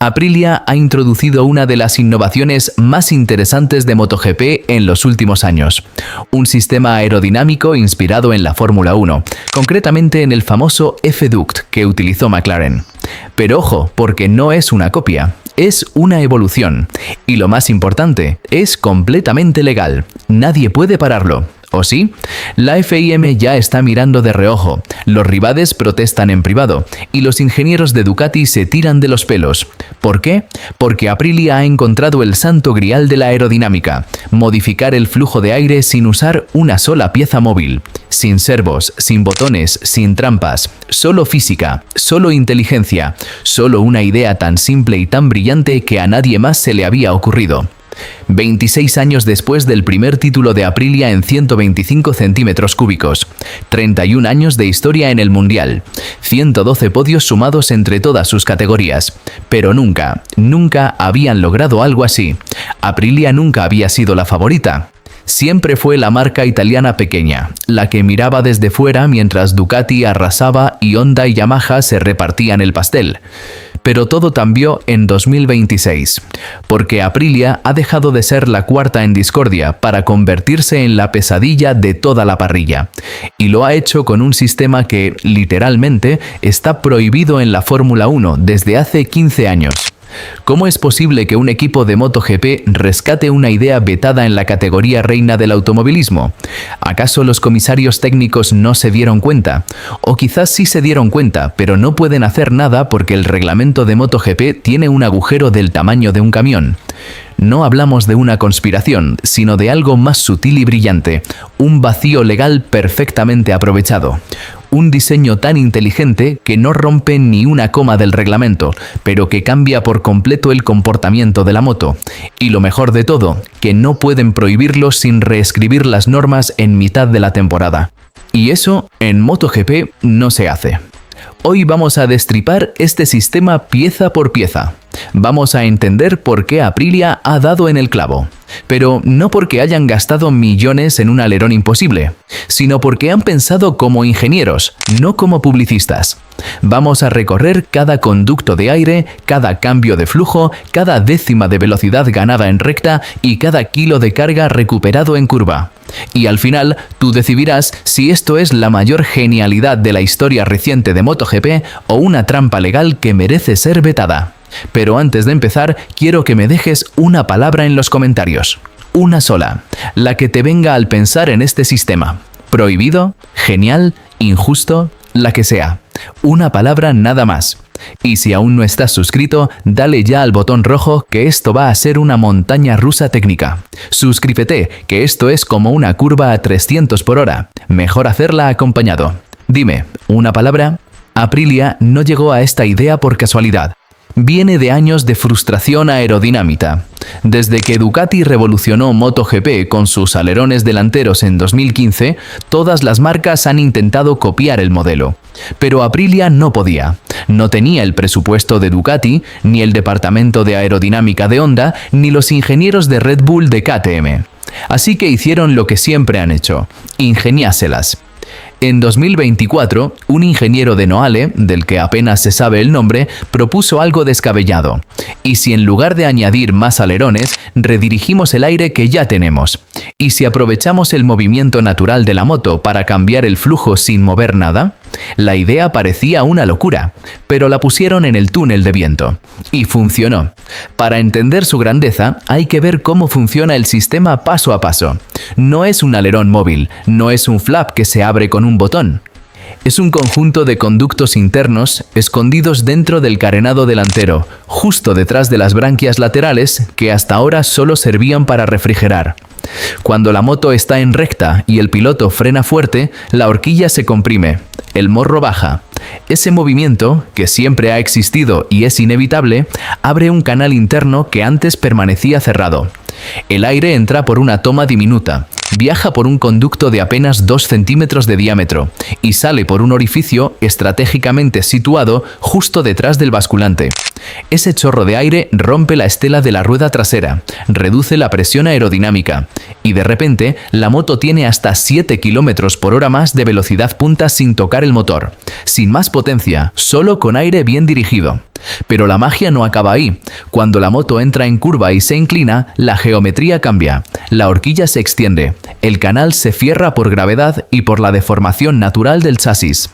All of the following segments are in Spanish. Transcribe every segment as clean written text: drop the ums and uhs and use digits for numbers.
Aprilia ha introducido una de las innovaciones más interesantes de MotoGP en los últimos años. Un sistema aerodinámico inspirado en la Fórmula 1, concretamente en el famoso F-Duct que utilizó McLaren. Pero ojo, porque no es una copia, es una evolución. Y lo más importante, es completamente legal. Nadie puede pararlo. ¿O sí? La FIM ya está mirando de reojo, los rivales protestan en privado y los ingenieros de Ducati se tiran de los pelos. ¿Por qué? Porque Aprilia ha encontrado el santo grial de la aerodinámica, modificar el flujo de aire sin usar una sola pieza móvil, sin servos, sin botones, sin trampas, solo física, solo inteligencia, solo una idea tan simple y tan brillante que a nadie más se le había ocurrido. 26 años después del primer título de Aprilia en 125 centímetros cúbicos, 31 años de historia en el Mundial, 112 podios sumados entre todas sus categorías, pero nunca habían logrado algo así. Aprilia nunca había sido la favorita. Siempre fue la marca italiana pequeña, la que miraba desde fuera mientras Ducati arrasaba y Honda y Yamaha se repartían el pastel. Pero todo cambió en 2026, porque Aprilia ha dejado de ser la cuarta en discordia para convertirse en la pesadilla de toda la parrilla. Y lo ha hecho con un sistema que, literalmente, está prohibido en la Fórmula 1 desde hace 15 años. ¿Cómo es posible que un equipo de MotoGP rescate una idea vetada en la categoría reina del automovilismo? ¿Acaso los comisarios técnicos no se dieron cuenta? O quizás sí se dieron cuenta, pero no pueden hacer nada porque el reglamento de MotoGP tiene un agujero del tamaño de un camión. No hablamos de una conspiración, sino de algo más sutil y brillante, un vacío legal perfectamente aprovechado. Un diseño tan inteligente que no rompe ni una coma del reglamento, pero que cambia por completo el comportamiento de la moto. Y lo mejor de todo, que no pueden prohibirlo sin reescribir las normas en mitad de la temporada. Y eso en MotoGP no se hace. Hoy vamos a destripar este sistema pieza por pieza. Vamos a entender por qué Aprilia ha dado en el clavo. Pero no porque hayan gastado millones en un alerón imposible, sino porque han pensado como ingenieros, no como publicistas. Vamos a recorrer cada conducto de aire, cada cambio de flujo, cada décima de velocidad ganada en recta y cada kilo de carga recuperado en curva. Y al final, tú decidirás si esto es la mayor genialidad de la historia reciente de MotoGP o una trampa legal que merece ser vetada. Pero antes de empezar, quiero que me dejes una palabra en los comentarios. Una sola, la que te venga al pensar en este sistema. Prohibido, genial, injusto, la que sea. Una palabra nada más. Y si aún no estás suscrito, dale ya al botón rojo que esto va a ser una montaña rusa técnica. Suscríbete, que esto es como una curva a 300 por hora. Mejor hacerla acompañado. Dime, ¿una palabra? Aprilia no llegó a esta idea por casualidad. Viene de años de frustración aerodinámica. Desde que Ducati revolucionó MotoGP con sus alerones delanteros en 2015, todas las marcas han intentado copiar el modelo. Pero Aprilia no podía. No tenía el presupuesto de Ducati, ni el departamento de aerodinámica de Honda, ni los ingenieros de Red Bull de KTM. Así que hicieron lo que siempre han hecho: ingeniáselas. En 2024, un ingeniero de Noale, del que apenas se sabe el nombre, propuso algo descabellado. ¿Y si en lugar de añadir más alerones, redirigimos el aire que ya tenemos? ¿Y si aprovechamos el movimiento natural de la moto para cambiar el flujo sin mover nada? La idea parecía una locura, pero la pusieron en el túnel de viento. Y funcionó. Para entender su grandeza, hay que ver cómo funciona el sistema paso a paso. No es un alerón móvil, no es un flap que se abre con un botón. Es un conjunto de conductos internos escondidos dentro del carenado delantero, justo detrás de las branquias laterales que hasta ahora solo servían para refrigerar. Cuando la moto está en recta y el piloto frena fuerte, la horquilla se comprime, el morro baja. Ese movimiento, que siempre ha existido y es inevitable, abre un canal interno que antes permanecía cerrado. El aire entra por una toma diminuta, viaja por un conducto de apenas 2 centímetros de diámetro y sale por un orificio estratégicamente situado justo detrás del basculante. Ese chorro de aire rompe la estela de la rueda trasera, reduce la presión aerodinámica y de repente la moto tiene hasta 7 km por hora más de velocidad punta sin tocar el motor, sin más potencia, solo con aire bien dirigido. Pero la magia no acaba ahí. Cuando la moto entra en curva y se inclina, la geometría cambia. La horquilla se extiende. El canal se cierra por gravedad y por la deformación natural del chasis.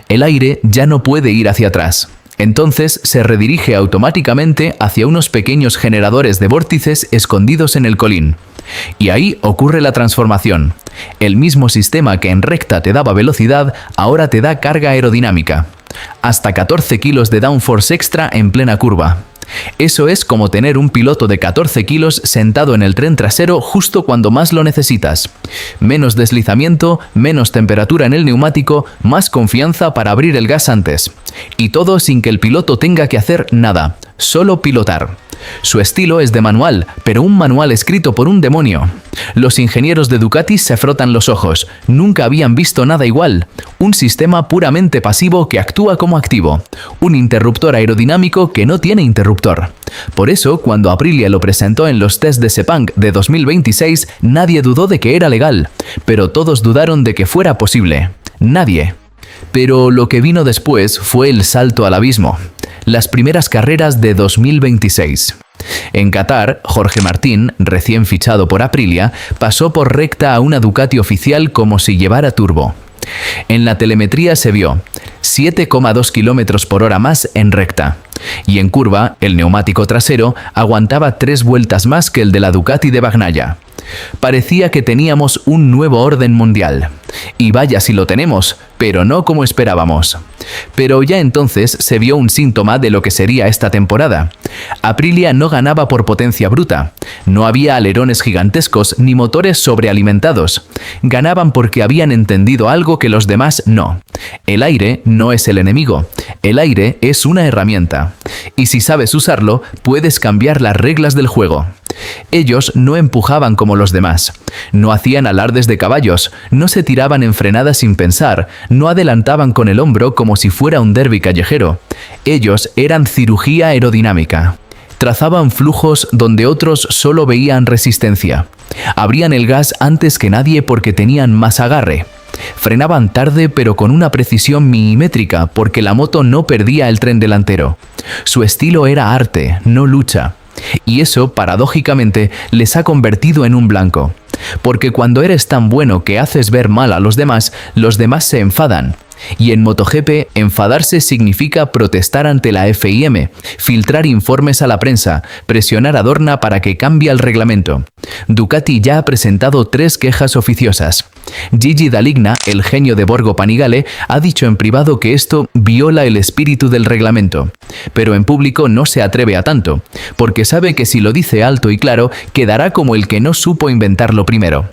El aire ya no puede ir hacia atrás. Entonces se redirige automáticamente hacia unos pequeños generadores de vórtices escondidos en el colín. Y ahí ocurre la transformación. El mismo sistema que en recta te daba velocidad, ahora te da carga aerodinámica. Hasta 14 kilos de downforce extra en plena curva. Eso es como tener un piloto de 14 kilos sentado en el tren trasero justo cuando más lo necesitas. Menos deslizamiento, menos temperatura en el neumático, más confianza para abrir el gas antes. Y todo sin que el piloto tenga que hacer nada, solo pilotar. Su estilo es de manual, pero un manual escrito por un demonio. Los ingenieros de Ducati se frotan los ojos. Nunca habían visto nada igual. Un sistema puramente pasivo que actúa como activo. Un interruptor aerodinámico que no tiene interruptor. Por eso, cuando Aprilia lo presentó en los test de Sepang de 2026, nadie dudó de que era legal. Pero todos dudaron de que fuera posible. Nadie. Pero lo que vino después fue el salto al abismo. Las primeras carreras de 2026. En Qatar, Jorge Martín, recién fichado por Aprilia, pasó por recta a una Ducati oficial como si llevara turbo. En la telemetría se vio 7,2 km por hora más en recta. Y en curva, el neumático trasero aguantaba 3 vueltas más que el de la Ducati de Bagnaia. Parecía que teníamos un nuevo orden mundial. Y vaya si lo tenemos, pero no como esperábamos. Pero ya entonces se vio un síntoma de lo que sería esta temporada. Aprilia no ganaba por potencia bruta. No había alerones gigantescos ni motores sobrealimentados. Ganaban porque habían entendido algo que los demás no. El aire no es el enemigo. El aire es una herramienta. Y si sabes usarlo, puedes cambiar las reglas del juego. Ellos no empujaban como los demás, no hacían alardes de caballos, no se tiraban en frenada sin pensar, no adelantaban con el hombro como si fuera un derbi callejero. Ellos eran cirugía aerodinámica. Trazaban flujos donde otros solo veían resistencia. Abrían el gas antes que nadie porque tenían más agarre. Frenaban tarde pero con una precisión milimétrica porque la moto no perdía el tren delantero. Su estilo era arte, no lucha. Y eso, paradójicamente, les ha convertido en un blanco. Porque cuando eres tan bueno que haces ver mal a los demás se enfadan. Y en MotoGP, enfadarse significa protestar ante la FIM, filtrar informes a la prensa, presionar a Dorna para que cambie el reglamento. Ducati ya ha presentado 3 quejas oficiosas. Gigi Dall'Igna, el genio de Borgo Panigale, ha dicho en privado que esto viola el espíritu del reglamento. Pero en público no se atreve a tanto, porque sabe que si lo dice alto y claro, quedará como el que no supo inventarlo primero.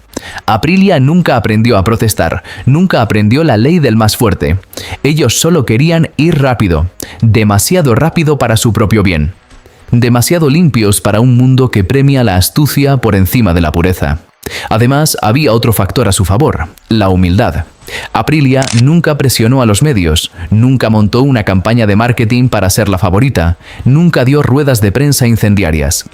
Aprilia nunca aprendió a protestar, nunca aprendió la ley del más fuerte. Ellos solo querían ir rápido, demasiado rápido para su propio bien. Demasiado limpios para un mundo que premia la astucia por encima de la pureza. Además, había otro factor a su favor, la humildad. Aprilia nunca presionó a los medios, nunca montó una campaña de marketing para ser la favorita, nunca dio ruedas de prensa incendiarias.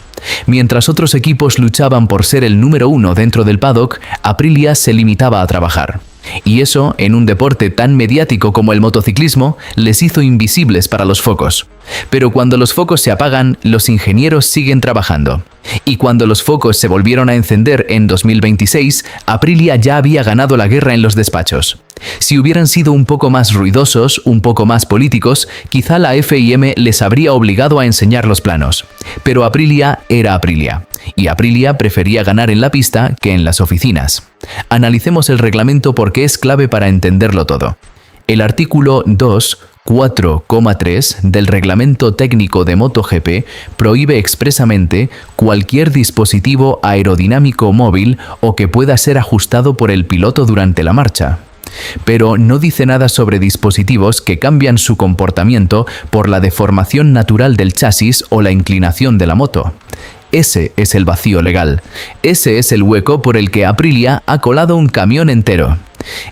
Mientras otros equipos luchaban por ser el número 1 dentro del paddock, Aprilia se limitaba a trabajar. Y eso, en un deporte tan mediático como el motociclismo, les hizo invisibles para los focos. Pero cuando los focos se apagan, los ingenieros siguen trabajando. Y cuando los focos se volvieron a encender en 2026, Aprilia ya había ganado la guerra en los despachos. Si hubieran sido un poco más ruidosos, un poco más políticos, quizá la FIM les habría obligado a enseñar los planos. Pero Aprilia era Aprilia. Y Aprilia prefería ganar en la pista que en las oficinas. Analicemos el reglamento porque es clave para entenderlo todo. El artículo 2.4,3 del Reglamento Técnico de MotoGP prohíbe expresamente cualquier dispositivo aerodinámico móvil o que pueda ser ajustado por el piloto durante la marcha. Pero no dice nada sobre dispositivos que cambian su comportamiento por la deformación natural del chasis o la inclinación de la moto. Ese es el vacío legal. Ese es el hueco por el que Aprilia ha colado un camión entero.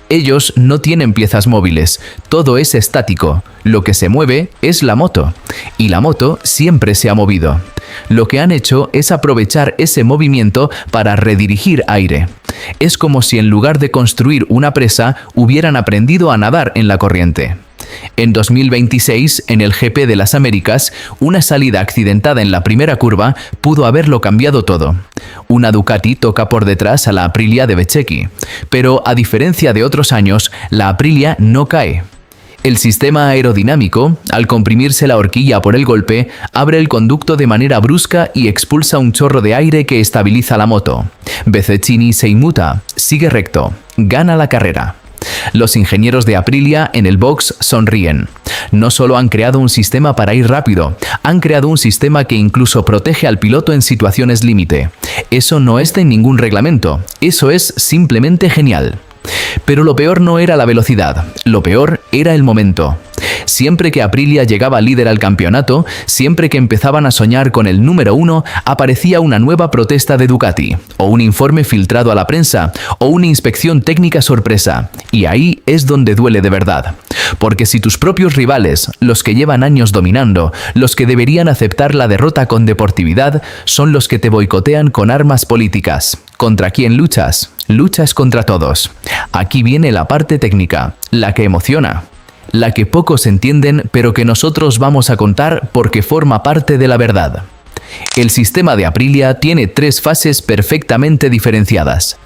Ellos no tienen piezas móviles, todo es estático. Lo que se mueve es la moto. Y la moto siempre se ha movido. Lo que han hecho es aprovechar ese movimiento para redirigir aire. Es como si en lugar de construir una presa, hubieran aprendido a nadar en la corriente. En 2026, en el GP de las Américas, una salida accidentada en la primera curva pudo haberlo cambiado todo. Una Ducati toca por detrás a la Aprilia de Bezzecchi, pero a diferencia de otros años, la Aprilia no cae. El sistema aerodinámico, al comprimirse la horquilla por el golpe, abre el conducto de manera brusca y expulsa un chorro de aire que estabiliza la moto. Bezzecchi se inmuta, sigue recto, gana la carrera. Los ingenieros de Aprilia en el box sonríen. No solo han creado un sistema para ir rápido, han creado un sistema que incluso protege al piloto en situaciones límite. Eso no está en ningún reglamento, eso es simplemente genial. Pero lo peor no era la velocidad, lo peor era el momento. Siempre que Aprilia llegaba líder al campeonato, siempre que empezaban a soñar con el número 1, aparecía una nueva protesta de Ducati, o un informe filtrado a la prensa, o una inspección técnica sorpresa. Y ahí es donde duele de verdad. Porque si tus propios rivales, los que llevan años dominando, los que deberían aceptar la derrota con deportividad, son los que te boicotean con armas políticas. ¿Contra quién luchas? Luchas contra todos. Aquí viene la parte técnica, la que emociona. La que pocos entienden, pero que nosotros vamos a contar porque forma parte de la verdad. El sistema de Aprilia tiene 3 fases perfectamente diferenciadas.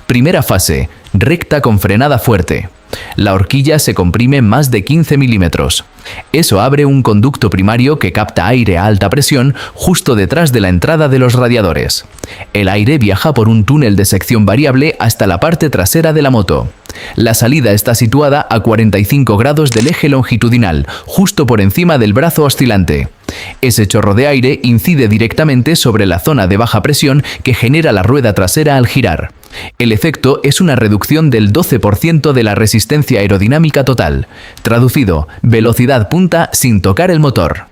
Primera fase, recta con frenada fuerte. La horquilla se comprime más de 15 milímetros. Eso abre un conducto primario que capta aire a alta presión justo detrás de la entrada de los radiadores. El aire viaja por un túnel de sección variable hasta la parte trasera de la moto. La salida está situada a 45 grados del eje longitudinal, justo por encima del brazo oscilante. Ese chorro de aire incide directamente sobre la zona de baja presión que genera la rueda trasera al girar. El efecto es una reducción del 12% de la resistencia aerodinámica total. Traducido, velocidad punta sin tocar el motor.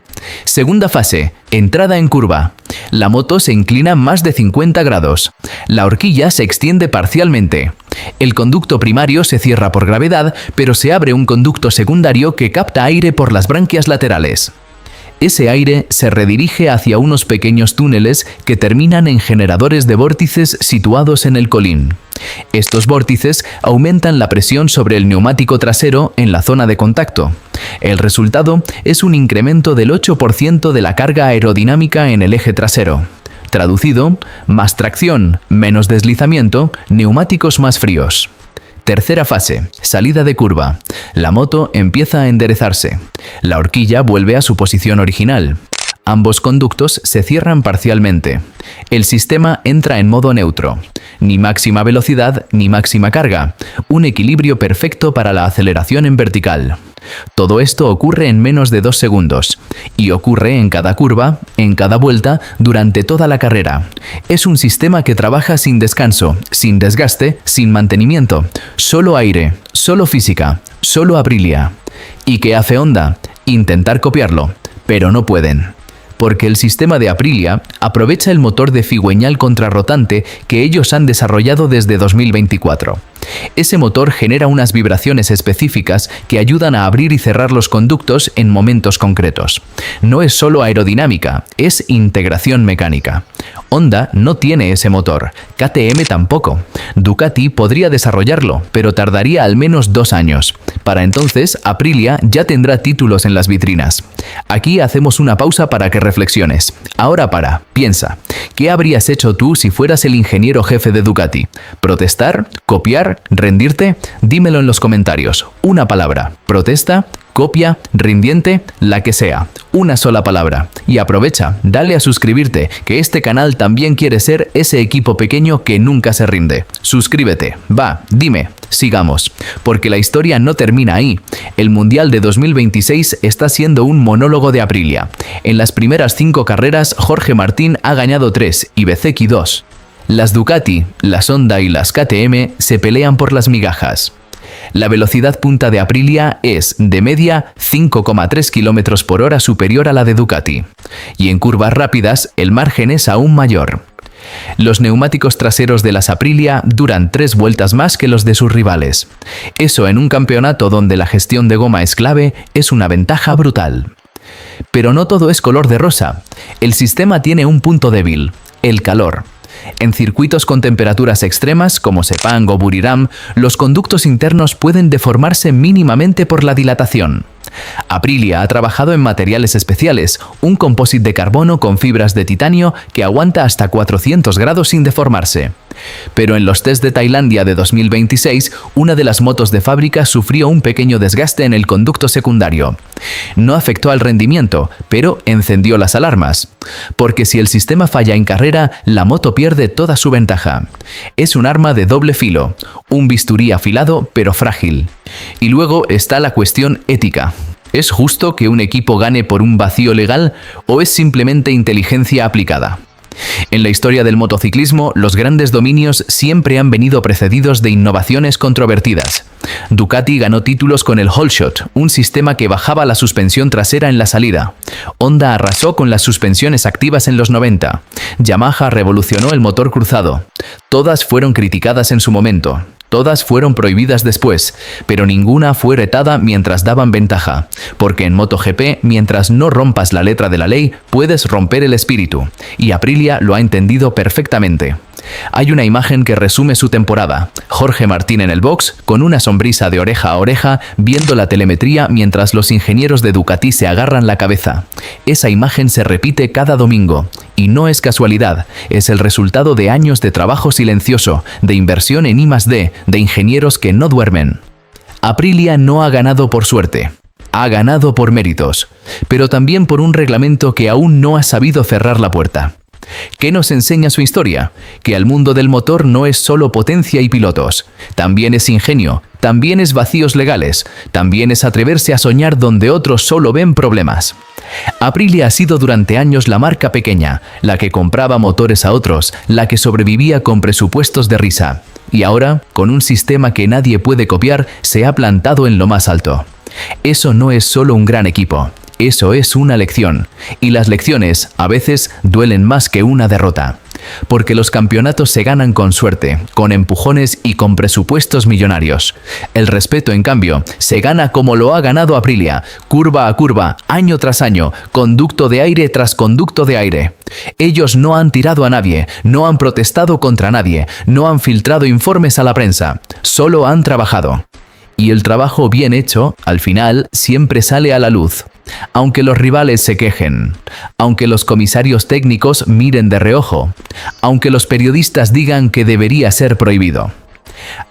Segunda fase, entrada en curva. La moto se inclina más de 50 grados. La horquilla se extiende parcialmente. El conducto primario se cierra por gravedad, pero se abre un conducto secundario que capta aire por las branquias laterales. Ese aire se redirige hacia unos pequeños túneles que terminan en generadores de vórtices situados en el colín. Estos vórtices aumentan la presión sobre el neumático trasero en la zona de contacto. El resultado es un incremento del 8% de la carga aerodinámica en el eje trasero. Traducido, más tracción, menos deslizamiento, neumáticos más fríos. Tercera fase, salida de curva. La moto empieza a enderezarse. La horquilla vuelve a su posición original. Ambos conductos se cierran parcialmente. El sistema entra en modo neutro. Ni máxima velocidad ni máxima carga. Un equilibrio perfecto para la aceleración en vertical. Todo esto ocurre en menos de 2 segundos. Y ocurre en cada curva, en cada vuelta, durante toda la carrera. Es un sistema que trabaja sin descanso, sin desgaste, sin mantenimiento. Solo aire, solo física, solo Aprilia. ¿Y qué hace Honda? Intentar copiarlo, pero no pueden. Porque el sistema de Aprilia aprovecha el motor de cigüeñal contrarrotante que ellos han desarrollado desde 2024. Ese motor genera unas vibraciones específicas que ayudan a abrir y cerrar los conductos en momentos concretos. No es solo aerodinámica, es integración mecánica. Honda no tiene ese motor, KTM tampoco. Ducati podría desarrollarlo, pero tardaría al menos 2 años. Para entonces, Aprilia ya tendrá títulos en las vitrinas. Aquí hacemos una pausa para que reflexiones. Ahora piensa, ¿qué habrías hecho tú si fueras el ingeniero jefe de Ducati? ¿Protestar? ¿Copiar? ¿Rendirte? Dímelo en los comentarios. Una palabra. ¿Protesta? ¿Copia? ¿Rindiente? La que sea. Una sola palabra. Y aprovecha, dale a suscribirte, que este canal también quiere ser ese equipo pequeño que nunca se rinde. Suscríbete. Va, dime. Sigamos. Porque la historia no termina ahí. El Mundial de 2026 está siendo un monólogo de Aprilia. En las primeras 5 carreras, Jorge Martín ha ganado 3 y Bezzecchi 2. Las Ducati, las Honda y las KTM se pelean por las migajas. La velocidad punta de Aprilia es, de media, 5,3 km por hora superior a la de Ducati. Y en curvas rápidas, el margen es aún mayor. Los neumáticos traseros de las Aprilia duran 3 vueltas más que los de sus rivales. Eso en un campeonato donde la gestión de goma es clave, es una ventaja brutal. Pero no todo es color de rosa. El sistema tiene un punto débil, el calor. En circuitos con temperaturas extremas, como Sepang o Buriram, los conductos internos pueden deformarse mínimamente por la dilatación. Aprilia ha trabajado en materiales especiales, un composite de carbono con fibras de titanio que aguanta hasta 400 grados sin deformarse. Pero en los test de Tailandia de 2026, una de las motos de fábrica sufrió un pequeño desgaste en el conducto secundario. No afectó al rendimiento, pero encendió las alarmas. Porque si el sistema falla en carrera, la moto pierde toda su ventaja. Es un arma de doble filo, un bisturí afilado pero frágil. Y luego está la cuestión ética. ¿Es justo que un equipo gane por un vacío legal o es simplemente inteligencia aplicada? En la historia del motociclismo, los grandes dominios siempre han venido precedidos de innovaciones controvertidas. Ducati ganó títulos con el Holeshot, un sistema que bajaba la suspensión trasera en la salida. Honda arrasó con las suspensiones activas en los 90. Yamaha revolucionó el motor cruzado. Todas fueron criticadas en su momento. Todas fueron prohibidas después, pero ninguna fue retada mientras daban ventaja, porque en MotoGP, mientras no rompas la letra de la ley, puedes romper el espíritu, y Aprilia lo ha entendido perfectamente. Hay una imagen que resume su temporada. Jorge Martín en el box, con una sonrisa de oreja a oreja, viendo la telemetría mientras los ingenieros de Ducati se agarran la cabeza. Esa imagen se repite cada domingo. Y no es casualidad, es el resultado de años de trabajo silencioso, de inversión en I+D, de ingenieros que no duermen. Aprilia no ha ganado por suerte. Ha ganado por méritos, pero también por un reglamento que aún no ha sabido cerrar la puerta. ¿Qué nos enseña su historia? Que al mundo del motor no es solo potencia y pilotos, también es ingenio, también es vacíos legales, también es atreverse a soñar donde otros solo ven problemas. Aprilia ha sido durante años la marca pequeña, la que compraba motores a otros, la que sobrevivía con presupuestos de risa. Y ahora, con un sistema que nadie puede copiar, se ha plantado en lo más alto. Eso no es solo un gran equipo. Eso es una lección, y las lecciones, a veces, duelen más que una derrota. Porque los campeonatos se ganan con suerte, con empujones y con presupuestos millonarios. El respeto, en cambio, se gana como lo ha ganado Aprilia, curva a curva, año tras año, conducto de aire tras conducto de aire. Ellos no han tirado a nadie, no han protestado contra nadie, no han filtrado informes a la prensa, solo han trabajado. Y el trabajo bien hecho, al final, siempre sale a la luz. Aunque los rivales se quejen, aunque los comisarios técnicos miren de reojo, aunque los periodistas digan que debería ser prohibido.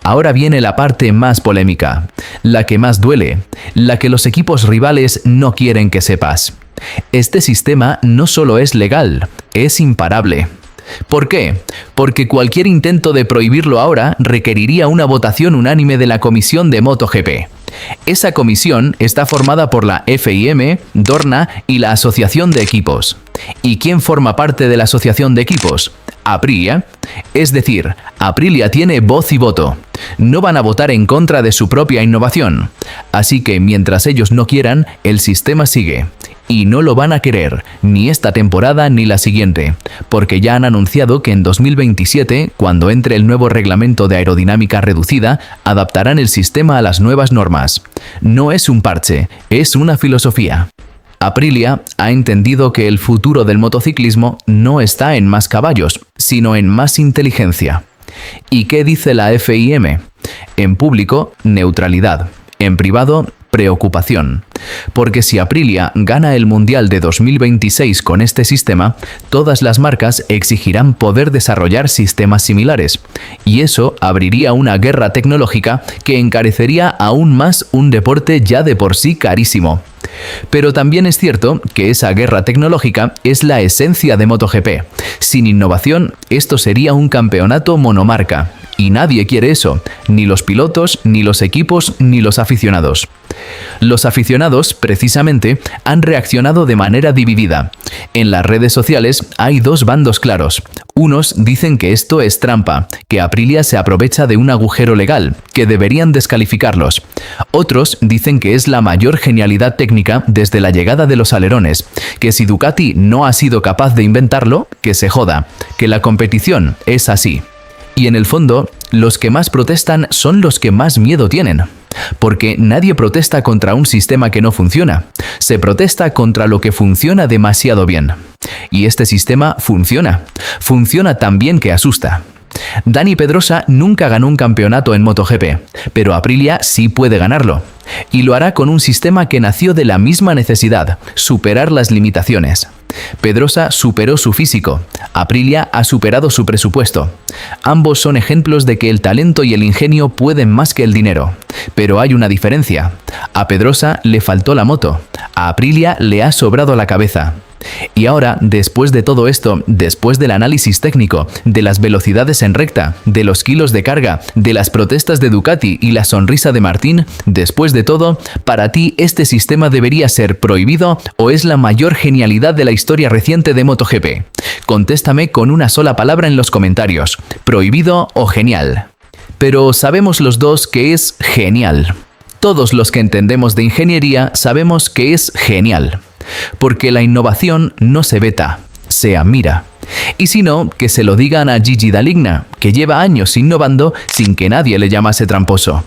Ahora viene la parte más polémica, la que más duele, la que los equipos rivales no quieren que sepas. Este sistema no solo es legal, es imparable. ¿Por qué? Porque cualquier intento de prohibirlo ahora requeriría una votación unánime de la Comisión de MotoGP. Esa comisión está formada por la FIM, Dorna y la Asociación de Equipos. ¿Y quién forma parte de la Asociación de Equipos? Aprilia. Es decir, Aprilia tiene voz y voto. No van a votar en contra de su propia innovación. Así que mientras ellos no quieran, el sistema sigue. Y no lo van a querer, ni esta temporada ni la siguiente, porque ya han anunciado que en 2027, cuando entre el nuevo reglamento de aerodinámica reducida, adaptarán el sistema a las nuevas normas. No es un parche, es una filosofía. Aprilia ha entendido que el futuro del motociclismo no está en más caballos, sino en más inteligencia. ¿Y qué dice la FIM? En público, neutralidad. En privado, preocupación. Porque si Aprilia gana el Mundial de 2026 con este sistema, todas las marcas exigirán poder desarrollar sistemas similares. Y eso abriría una guerra tecnológica que encarecería aún más un deporte ya de por sí carísimo. Pero también es cierto que esa guerra tecnológica es la esencia de MotoGP. Sin innovación, esto sería un campeonato monomarca. Y nadie quiere eso, ni los pilotos, ni los equipos, ni los aficionados. Los aficionados, precisamente, han reaccionado de manera dividida. En las redes sociales hay dos bandos claros. Unos dicen que esto es trampa, que Aprilia se aprovecha de un agujero legal, que deberían descalificarlos. Otros dicen que es la mayor genialidad técnica desde la llegada de los alerones, que si Ducati no ha sido capaz de inventarlo, que se joda, que la competición es así. Y en el fondo, los que más protestan son los que más miedo tienen. Porque nadie protesta contra un sistema que no funciona. Se protesta contra lo que funciona demasiado bien. Y este sistema funciona. Funciona tan bien que asusta. Dani Pedrosa nunca ganó un campeonato en MotoGP, pero Aprilia sí puede ganarlo. Y lo hará con un sistema que nació de la misma necesidad, superar las limitaciones. Pedrosa superó su físico, Aprilia ha superado su presupuesto. Ambos son ejemplos de que el talento y el ingenio pueden más que el dinero. Pero hay una diferencia. A Pedrosa le faltó la moto, a Aprilia le ha sobrado la cabeza. Y ahora, después de todo esto, después del análisis técnico, de las velocidades en recta, de los kilos de carga, de las protestas de Ducati y la sonrisa de Martín, después de todo, ¿para ti este sistema debería ser prohibido o es la mayor genialidad de la historia reciente de MotoGP? Contéstame con una sola palabra en los comentarios, prohibido o genial. Pero sabemos los dos que es genial. Todos los que entendemos de ingeniería sabemos que es genial. Porque la innovación no se veta, se admira. Y si no, que se lo digan a Gigi Dall'Igna, que lleva años innovando sin que nadie le llamase tramposo.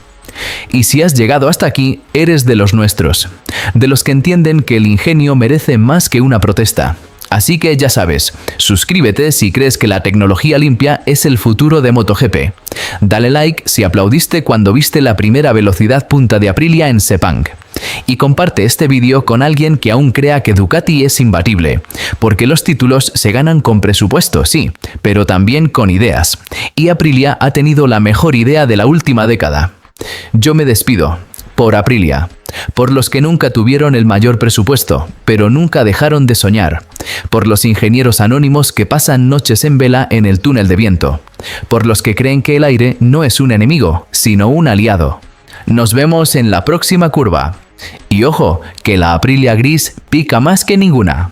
Y si has llegado hasta aquí, eres de los nuestros, de los que entienden que el ingenio merece más que una protesta. Así que ya sabes, suscríbete si crees que la tecnología limpia es el futuro de MotoGP. Dale like si aplaudiste cuando viste la primera velocidad punta de Aprilia en Sepang. Y comparte este vídeo con alguien que aún crea que Ducati es imbatible, porque los títulos se ganan con presupuesto, sí, pero también con ideas. Y Aprilia ha tenido la mejor idea de la última década. Yo me despido, por Aprilia, por los que nunca tuvieron el mayor presupuesto, pero nunca dejaron de soñar, por los ingenieros anónimos que pasan noches en vela en el túnel de viento, por los que creen que el aire no es un enemigo, sino un aliado. Nos vemos en la próxima curva. Y ojo, que la Aprilia gris pica más que ninguna.